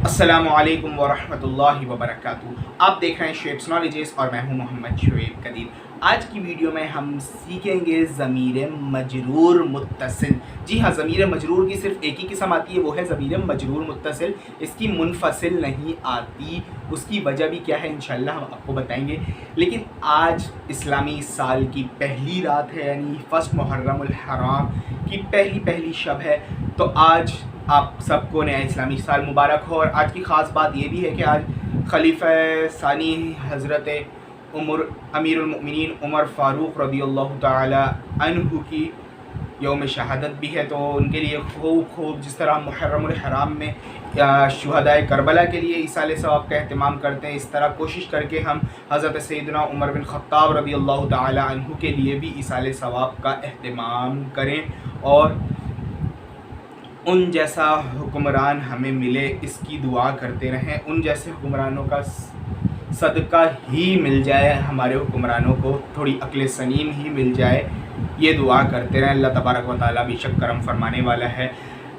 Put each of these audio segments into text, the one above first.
अस्सलामुअलैकुम वरहमतुल्लाहि वबरकातुहू। आप देख रहे हैं शेप्स नॉलेजेस और मैं हूं मोहम्मद शुएब कदीर। आज की वीडियो में हम सीखेंगे ज़मीर मजरूर मुत्तसिल। जी हाँ, ज़मीर मजरूर की सिर्फ एक ही किस्म आती है, वो है ज़मीर मजरूर मुत्तसिल। इसकी मुनफसिल नहीं आती। उसकी वजह भी क्या है इंशाल्लाह हम आपको बताएंगे। लेकिन आज इस्लामी साल की पहली रात है, यानी फर्स्ट मुहर्रमुल हराम की पहली शब है। तो आज आप सबको नया इस्लामी साल मुबारक हो। और आज की ख़ास बात ये भी है कि आज खलीफा सानी हज़रत अमीरुल मोमिनीन उमर फ़ारूक रज़ियल्लाहु ताला अन्हु की यौम शहादत भी है। तो उनके लिए खूब जिस तरह मुहर्रमुल हराम में शुहदाए करबला के लिए इसाले सवाब का अहतमाम करते हैं, इस तरह कोशिश करके हम हज़रत सैयदना उमर बिन ख़त्ताब रज़ियल्लाहु ताला अन्हु के लिए भी इसाले सवाब का अहतमाम करें और उन जैसा हुक्मरान हमें मिले इसकी दुआ करते रहें। उन जैसे हुक्मरानों का सदका ही मिल जाए, हमारे हुक्मरानों को थोड़ी अक्ल सलीम ही मिल जाए, ये दुआ करते रहें। अल्लाह तबारक व तआला बेशक करम फरमाने वाला है।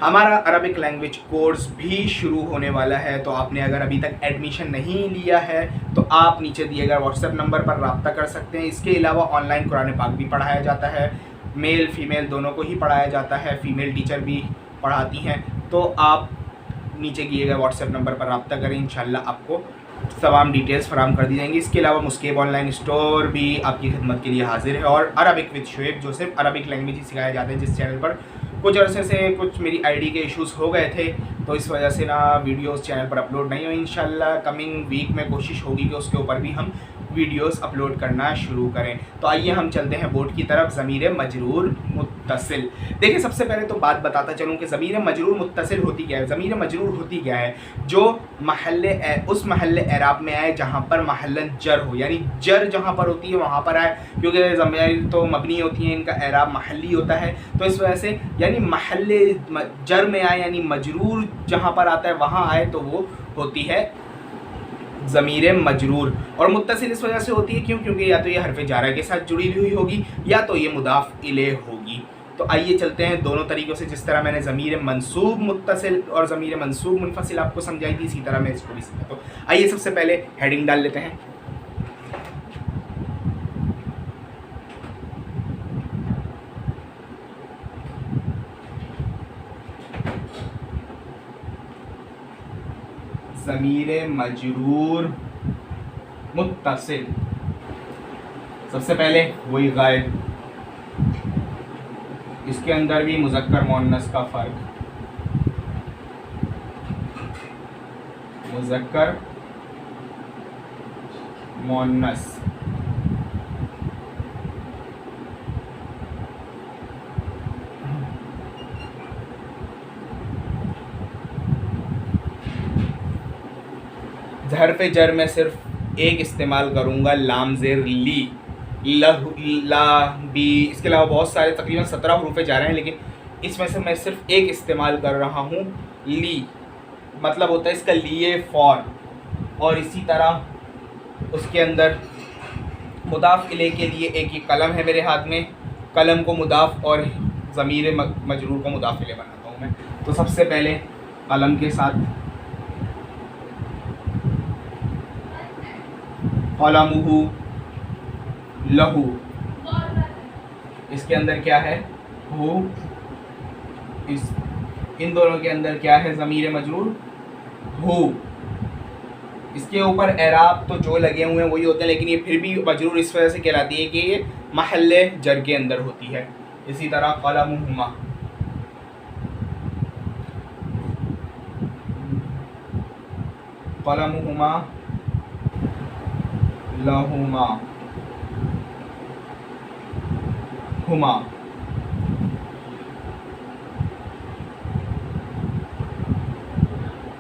हमारा अरबिक लैंग्वेज कोर्स भी शुरू होने वाला है। तो आपने अगर अभी तक एडमिशन नहीं लिया है तो आप नीचे दिए गए व्हाट्सएप नंबर पर रब्ता कर सकते हैं। इसके अलावा ऑनलाइन कुरान पाक भी पढ़ाया जाता है, मेल फीमेल दोनों को ही पढ़ाया जाता है, फ़ीमेल टीचर भी पढ़ाती हैं। तो आप नीचे दिए गए व्हाट्सएप नंबर पर रब्ता करें, इंशाल्लाह आपको तमाम डिटेल्स फराम कर दी जाएंगी। इसके अलावा मुस्केब ऑनलाइन स्टोर भी आपकी खिदमत के लिए हाजिर है और अरबिक विद शुएब जो सिर्फ अरबिक लैंग्वेज ही सिखाया जाता है, जिस चैनल पर कुछ अरसे से कुछ मेरी आईडी के इश्यूज़ हो गए थे, तो इस वजह से ना वीडियोस चैनल पर अपलोड नहीं हुई। इंशाल्लाह कमिंग वीक में कोशिश होगी कि उसके ऊपर भी हम वीडियोस अपलोड करना शुरू करें। तो आइए हम चलते हैं बोर्ड की तरफ। ज़मीर मजरूर मुत्तसिल। देखिए, सबसे पहले तो बात बताता चलूँ कि ज़मीर मजरूर मुत्तसिल होती क्या है। ज़मीर मजरूर होती क्या है? जो उस महल एराब में आए जहाँ पर महलन जर हो, यानी जर जहाँ पर होती है वहाँ पर आए, क्योंकि ज़मीर तो मबनी होती है, इनका एराब महली होता है। तो इस वजह से यानी महल जर में आए, यानी मजरूर जहाँ पर आता है वहाँ आए, तो वो होती है ज़मीर मजरूर। और मुत्तसिल इस वजह से होती है क्योंकि या तो ये हरफ जारा के साथ जुड़ी हुई होगी या तो ये मुदाफ इले होगी। तो आइए चलते हैं दोनों तरीक़ों से। जिस तरह मैंने ज़मीर मंसूब मुत्तसिल और ज़मीर मंसूब मुनफसिल आपको समझाई थी, इसी तरह मैं इसको भी समझाता हूँ। आइए सबसे पहले हेडिंग डाल लेते हैं। ज़मीर मजरूर मुत्तसिल। सबसे पहले वही गायब, इसके अंदर भी मुज़क्कर मुअन्नस का फ़र्क। मुज़क्कर मुअन्नस हरफ जर में सिर्फ एक इस्तेमाल करूँगा, लाम ज़ेर ली, ला बी। इसके अलावा बहुत सारे तकरीबन 17 हरूफ जा रहे हैं, लेकिन इसमें से मैं सिर्फ एक इस्तेमाल कर रहा हूँ, ली। मतलब होता है इसका लिए फॉर। और इसी तरह उसके अंदर मुदाफ इले के लिए एक ही कलम है मेरे हाथ में, कलम को मुदाफ और ज़मीर मजरूर को मुदाफ इले बनाता हूँ मैं। तो सबसे पहले कलम के साथ क़लमुहु लहू, इसके अंदर क्या है? हु। इन दोनों के अंदर क्या है? ज़मीर मजरूर हु। इसके ऊपर एराब तो जो लगे हुए हैं वही होते हैं, लेकिन ये फिर भी मजरूर इस वजह से कहलाती है कि ये महल्ले जर के अंदर होती है। इसी तरह क़लमुहुमा, क़लमुहुमा लहुमा, हुमा।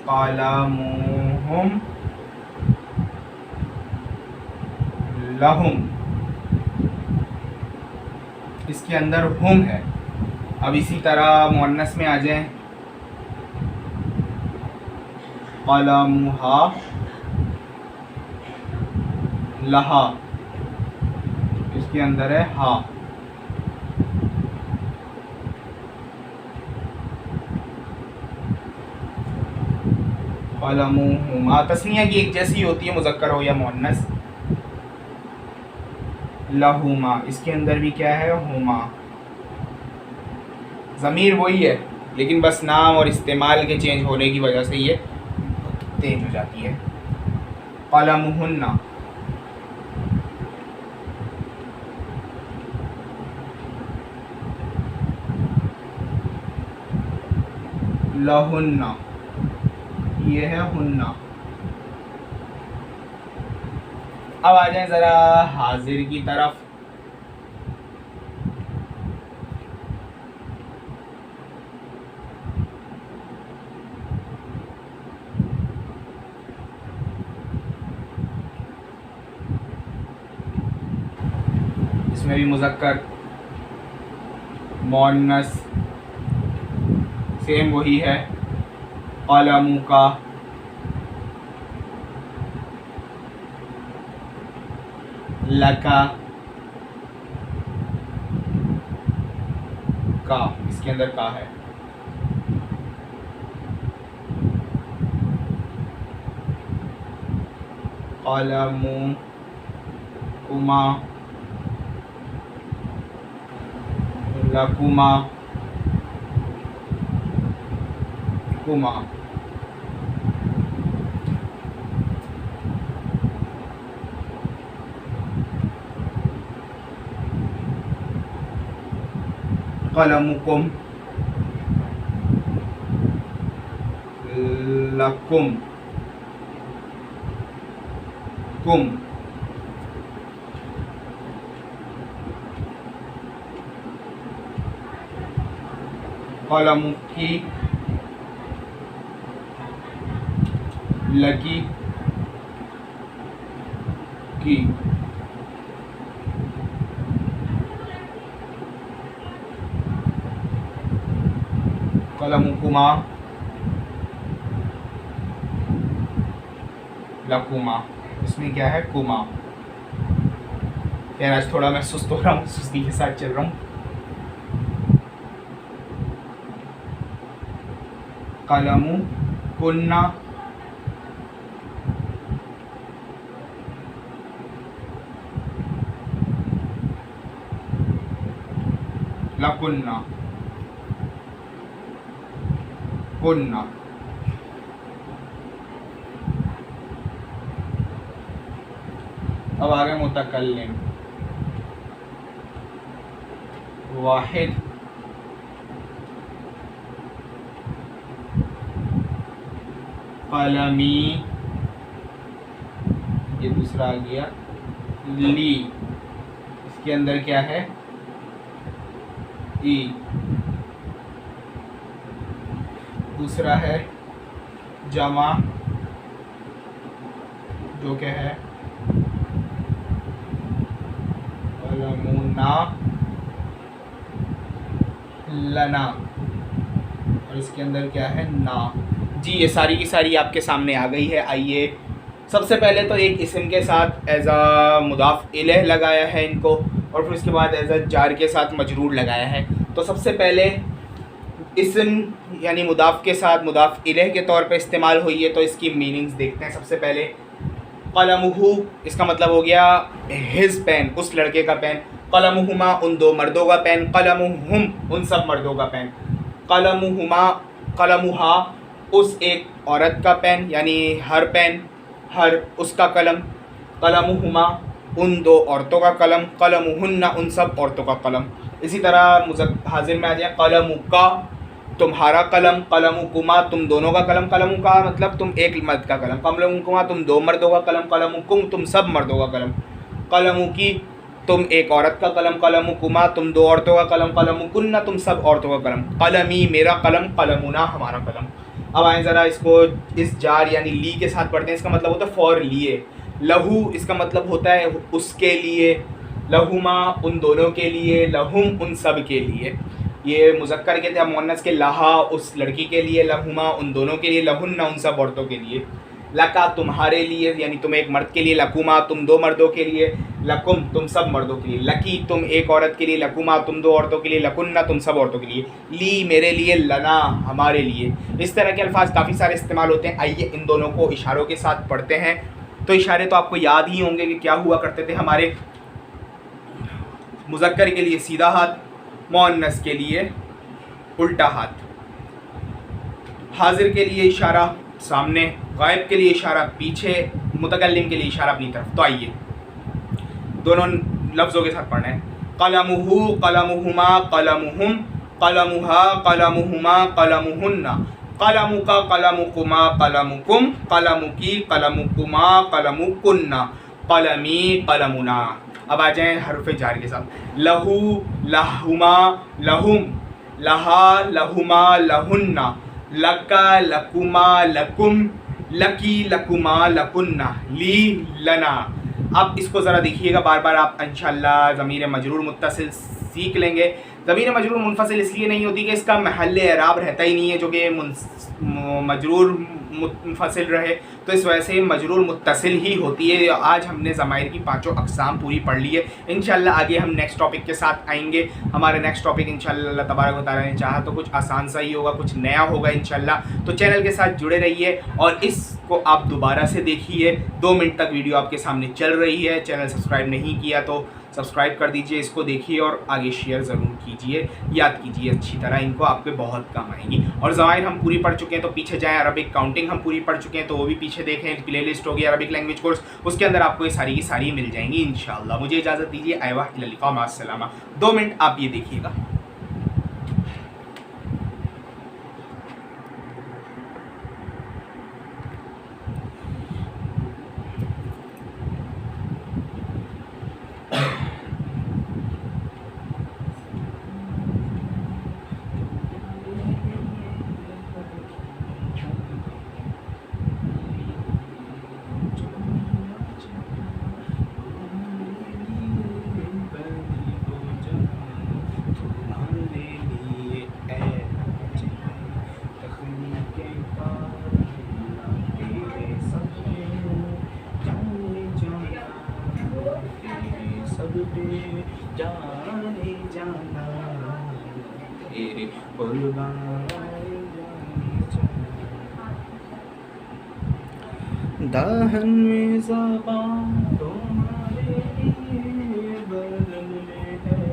क़लमुहुम लहुम, इसके अंदर हुम है। अब इसी तरह मुअन्नस में आ जाएं, क़लमुहा लहा, इसके अंदर है हा। कलमुहुमा तस्निया की एक जैसी होती है, मुज़क्कर हो या मुअन्नस। लहुमा, इसके अंदर भी क्या है, हुमा। ज़मीर वही है, लेकिन बस नाम और इस्तेमाल के चेंज होने की वजह से ये चेंज हो जाती है। कलमुहुन्ना, लहुन्ना, ये है हुन्ना। अब आ जाए ज़रा हाजिर की तरफ। इसमें भी मुज़क्कर मुअन्नस सेम वही है। कलमु का, लका का, इसके अंदर का है। कलमु कुमा, लकुमा, कुमा। कलमुकुम, लकुम, कुम। कलमुकी, लकी, की। कलमुकुमा, लकुमा। इसमें क्या है, कुमा। यार आज थोड़ा मैं सुस्त हो रहा हूँ, सुस्ती के साथ चल रहा हूँ। कलमु कुन्ना, लकुन्ना, कुन्ना। अब आगे मुतकल्लिम। वाहिद, कलमी, ये दूसरा आ गया, ली, इसके अंदर क्या है, ई। दूसरा है जमा, जो क्या है, कलमुना, लना, और इसके अंदर क्या है, ना। जी ये सारी की सारी आपके सामने आ गई है। आइए सबसे पहले तो एक इस्म के साथ एज आ मुदाफ इलह लगाया है इनको, और फिर उसके बाद एज आ जार के साथ मजरूर लगाया है। तो सबसे पहले इस्म यानी मुदाफ के साथ मुदाफ इलह के तौर पे इस्तेमाल हुई है, तो इसकी मीनिंग्स देखते हैं। सबसे पहले कलमुहु, इसका मतलब हो गया हिज पेन, उस लड़के का पेन। कलमुहुमा, उन दो मर्दों का पेन। कलमुहुम, उन सब मर्दों का पेन। कलमुहुमा, कलमुहा, उस एक औरत का पेन, यानी हर पेन, हर उसका कलम। कलमुहुमा, उन दो औरतों का कलम। कलमुहुन्ना, उन सब औरतों का कलम। इसी तरह हाजिर में आ जाए कलमुका, तुम्हारा कलम। कलमुकुमा, तुम दोनों का कलम। कलमुका मतलब तुम एक मर्द का कलम। कलमुकुमा, तुम दो मर्दों का कलम। कलमुकुम, तुम सब मर्दों का कलम। कलमुकी, तुम एक औरत का कलम। कलमुकुमा, तुम दो औरतों का कलम। कलमुकुन्ना, तुम सब औरतों का कलम। कलमी, मेरा कलम। कलमुना, हमारा कलम। अब आए ज़रा इसको इस जार यानी ली के साथ पढ़ते हैं। इसका मतलब होता है फॉर लिए। लहू, इसका मतलब होता है उसके लिए। लहुमा, उन दोनों के लिए। लहुम, उन सब के लिए। ये मुज़क्कर के थे, मुअन्नस के। लहा, उस लड़की के लिए। लहुमा, उन दोनों के लिए। लहुन्ना, उन सब औरतों के लिए। लका तुम्हारे लिए यानी तुम एक मर्द के लिए, लकुमा तुम दो मर्दों के लिए, लकुम तुम सब मर्दों के लिए, लकी तुम एक औरत के लिए, लकुमा तुम दो औरतों के लिए, लकुन्ना तुम सब औरतों के लिए, ली मेरे लिए, लना हमारे लिए। इस तरह के अल्फाज काफ़ी सारे इस्तेमाल होते हैं। आइए इन दोनों को इशारों के साथ पढ़ते हैं। तो इशारे तो आपको याद ही होंगे कि क्या हुआ करते थे हमारे। मुज़क्कर के लिए सीधा हाथ, मुअन्नस के लिए उल्टा हाथ, हाजिर के लिए इशारा सामने, गायब के लिए इशारा पीछे, मुतकल्लिम के लिए इशारा अपनी तरफ। तो आइए दोनों लफ्ज़ों के साथ पढ़ना है। कलमुहु, कलमुहुमा, कलमुहुम, कलमुहा, कलमुहुमा, कलमुहुन्ना, कलमुका, कलमुकुमा, कलमुकुम, कलमुकी, कलमुकुमा, कलमुकुन्ना, कलमी, कलमुना। अब आ जाएँ हरफ जार के साथ। लहू, लहुमा, लहुम, लहा, लहुमा, लहुन्ना, लका, लकुमा, लकुम, लकी, लकुमा, लकुन्ना, ली, लना। अब इसको ज़रा देखिएगा, बार बार आप इंशाअल्लाह ज़मीर मजरूर मुत्तसिल सीख लेंगे। ज़मीर मजरूर मुनफसिल इसलिए नहीं होती कि इसका महल एराब रहता ही नहीं है जो कि मजरूर मुनफसिल रहे, तो इस वजह से मजरूर मुत्तसिल ही होती है। आज हमने ज़माइर की पांचों अक़साम पूरी पढ़ ली है। इंशाअल्लाह आगे हम नेक्स्ट टॉपिक के साथ आएंगे। हमारा नेक्स्ट टॉपिक इंशाअल्लाह अल्लाह तबारक व तआला ने चाहा तो कुछ आसान सा ही होगा, कुछ नया होगा इंशाअल्लाह। तो चैनल के साथ जुड़े रहिए और इसको आप दोबारा से देखिए। 2 मिनट तक वीडियो आपके सामने चल रही है। चैनल सब्सक्राइब नहीं किया तो सब्सक्राइब कर दीजिए, इसको देखिए और आगे शेयर ज़रूर कीजिए, याद कीजिए अच्छी तरह, इनको आपके बहुत काम आएंगी। और ज़वाइर हम पूरी पढ़ चुके हैं तो पीछे जाएं। अरबिक काउंटिंग हम पूरी पढ़ चुके हैं तो वो भी पीछे देखें। प्लेलिस्ट होगी अरबिक लैंग्वेज कोर्स, उसके अंदर आपको ये सारी की सारी मिल जाएंगी इंशाअल्लाह। मुझे इजाज़त दीजिए। अयवा इला लिक़ा, मा अस्सलामा। 2 मिनट आप ये देखिएगा। जाने जाना तेरे दाहन में ज़बान तुम्हारे लिए बदल में है